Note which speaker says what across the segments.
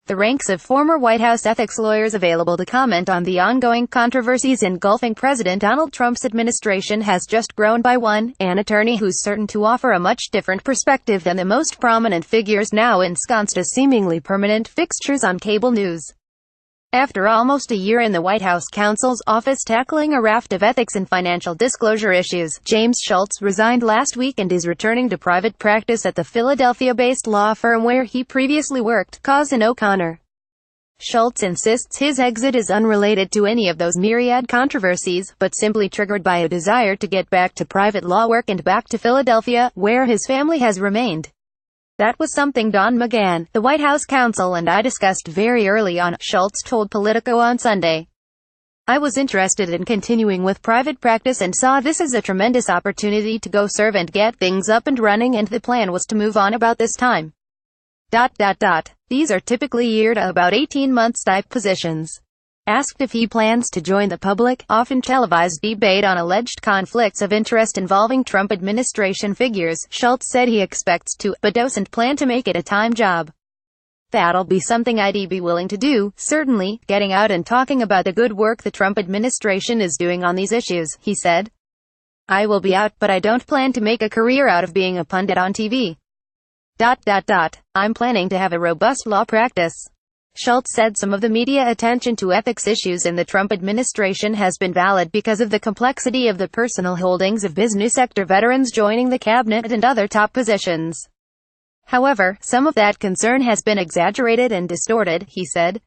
Speaker 1: The ranks of former White House ethics lawyers available to comment on the ongoing controversies engulfing President Donald Trump's administration has just grown by one, an attorney who's certain to offer a much different perspective than the most prominent figures now ensconced as seemingly permanent fixtures on cable news. After almost a year in the White House counsel's office tackling a raft of ethics and financial disclosure issues, James Schultz resigned last week and is returning to private practice at the Philadelphia-based law firm where he previously worked, Cousin O'Connor. Schultz insists his exit is unrelated to any of those myriad controversies, but simply triggered by a desire to get back to private law work and back to Philadelphia, where his family has remained. That was something Don McGahn, the White House counsel, and I discussed very early on, Schultz told Politico on Sunday. I was interested in continuing with private practice and saw this as a tremendous opportunity to go serve and get things up and running, and the plan was to move on about this time. These are typically year to about 18 months type positions. Asked if he plans to join the public, often televised debate on alleged conflicts of interest involving Trump administration figures, Schultz said he expects to, but doesn't plan to make it a time job. That'll be something I'd be willing to do, certainly, getting out and talking about the good work the Trump administration is doing on these issues, he said. I will be out, but I don't plan to make a career out of being a pundit on TV. I'm planning to have a robust law practice. Schultz said some of the media attention to ethics issues in the Trump administration has been valid because of the complexity of the personal holdings of business sector veterans joining the cabinet and other top positions. However, some of that concern has been exaggerated and distorted, he said.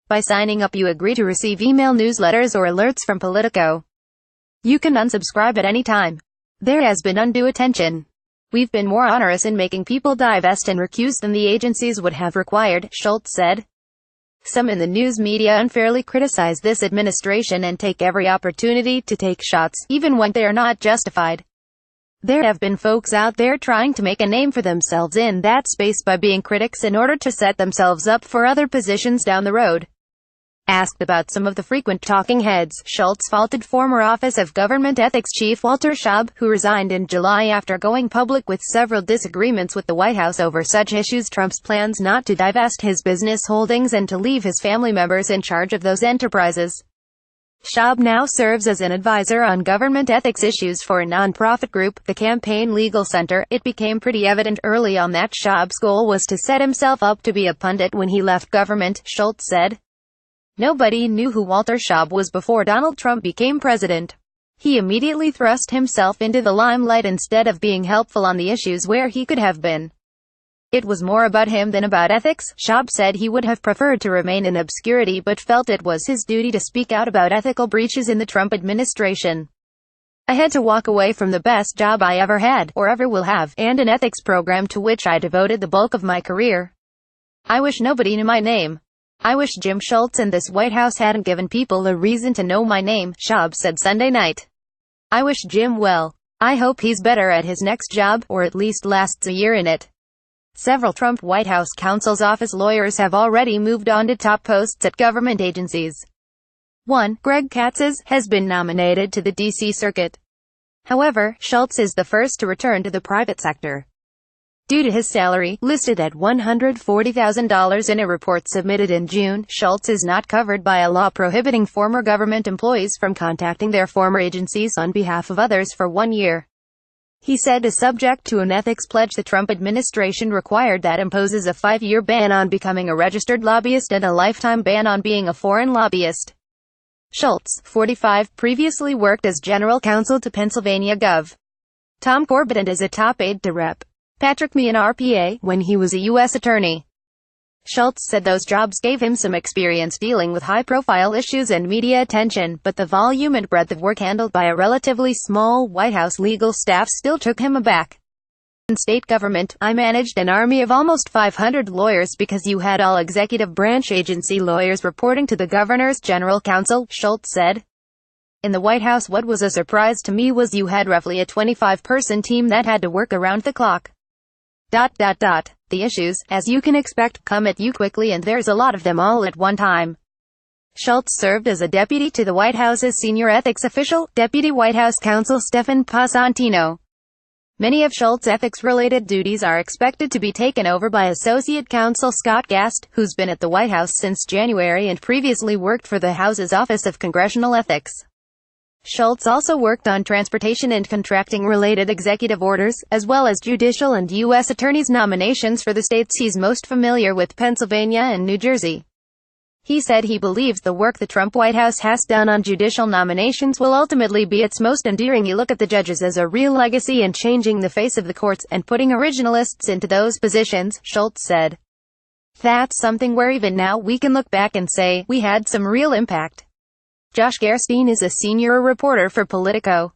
Speaker 1: By signing up you agree to receive email newsletters or alerts from Politico. You can unsubscribe at any time. There has been undue attention. We've been more onerous in making people divest and recuse than the agencies would have required, Schultz said. Some in the news media unfairly criticize this administration and take every opportunity to take shots, even when they are not justified. There have been folks out there trying to make a name for themselves in that space by being critics in order to set themselves up for other positions down the road. Asked about some of the frequent talking heads, Schultz faulted former Office of Government Ethics Chief Walter Shaub, who resigned in July after going public with several disagreements with the White House over such issues: Trump's plans not to divest his business holdings and to leave his family members in charge of those enterprises. Shaub now serves as an advisor on government ethics issues for a nonprofit group, the Campaign Legal Center. It became pretty evident early on that Shaub's goal was to set himself up to be a pundit when he left government, Schultz said. Nobody knew who Walter Shaub was before Donald Trump became president. He immediately thrust himself into the limelight instead of being helpful on the issues where he could have been. It was more about him than about ethics. Shaub said he would have preferred to remain in obscurity but felt it was his duty to speak out about ethical breaches in the Trump administration. I had to walk away from the best job I ever had, or ever will have, and an ethics program to which I devoted the bulk of my career. I wish nobody knew my name. I wish Jim Schultz and this White House hadn't given people a reason to know my name, Shaub said Sunday night. I wish Jim well. I hope he's better at his next job, or at least lasts a year in it. Several Trump White House counsel's office lawyers have already moved on to top posts at government agencies. One, Greg Katz's, has been nominated to the D.C. Circuit. However, Schultz is the first to return to the private sector. Due to his salary, listed at $140,000 in a report submitted in June, Schultz is not covered by a law prohibiting former government employees from contacting their former agencies on behalf of others for 1 year. He said is subject to an ethics pledge the Trump administration required that imposes a 5-year ban on becoming a registered lobbyist and a lifetime ban on being a foreign lobbyist. Schultz, 45, previously worked as general counsel to Pennsylvania Gov. Tom Corbett and as a top aide to Rep. Patrick Meehan RPA, when he was a U.S. attorney. Schultz said those jobs gave him some experience dealing with high-profile issues and media attention, but the volume and breadth of work handled by a relatively small White House legal staff still took him aback. In state government, I managed an army of almost 500 lawyers because you had all executive branch agency lawyers reporting to the governor's general counsel, Schultz said. In the White House, what was a surprise to me was you had roughly a 25-person team that had to work around the clock. The issues, as you can expect, come at you quickly and there's a lot of them all at one time. Schultz served as a deputy to the White House's senior ethics official, Deputy White House Counsel Stephen Passantino. Many of Schultz's ethics-related duties are expected to be taken over by Associate Counsel Scott Gast, who's been at the White House since January and previously worked for the House's Office of Congressional Ethics. Schultz also worked on transportation and contracting-related executive orders, as well as judicial and U.S. attorneys' nominations for the states he's most familiar with, Pennsylvania and New Jersey. He said he believes the work the Trump White House has done on judicial nominations will ultimately be its most enduring. You look at the judges as a real legacy in changing the face of the courts and putting originalists into those positions, Schultz said. That's something where even now we can look back and say, we had some real impact. Josh Gerstein is a senior reporter for Politico.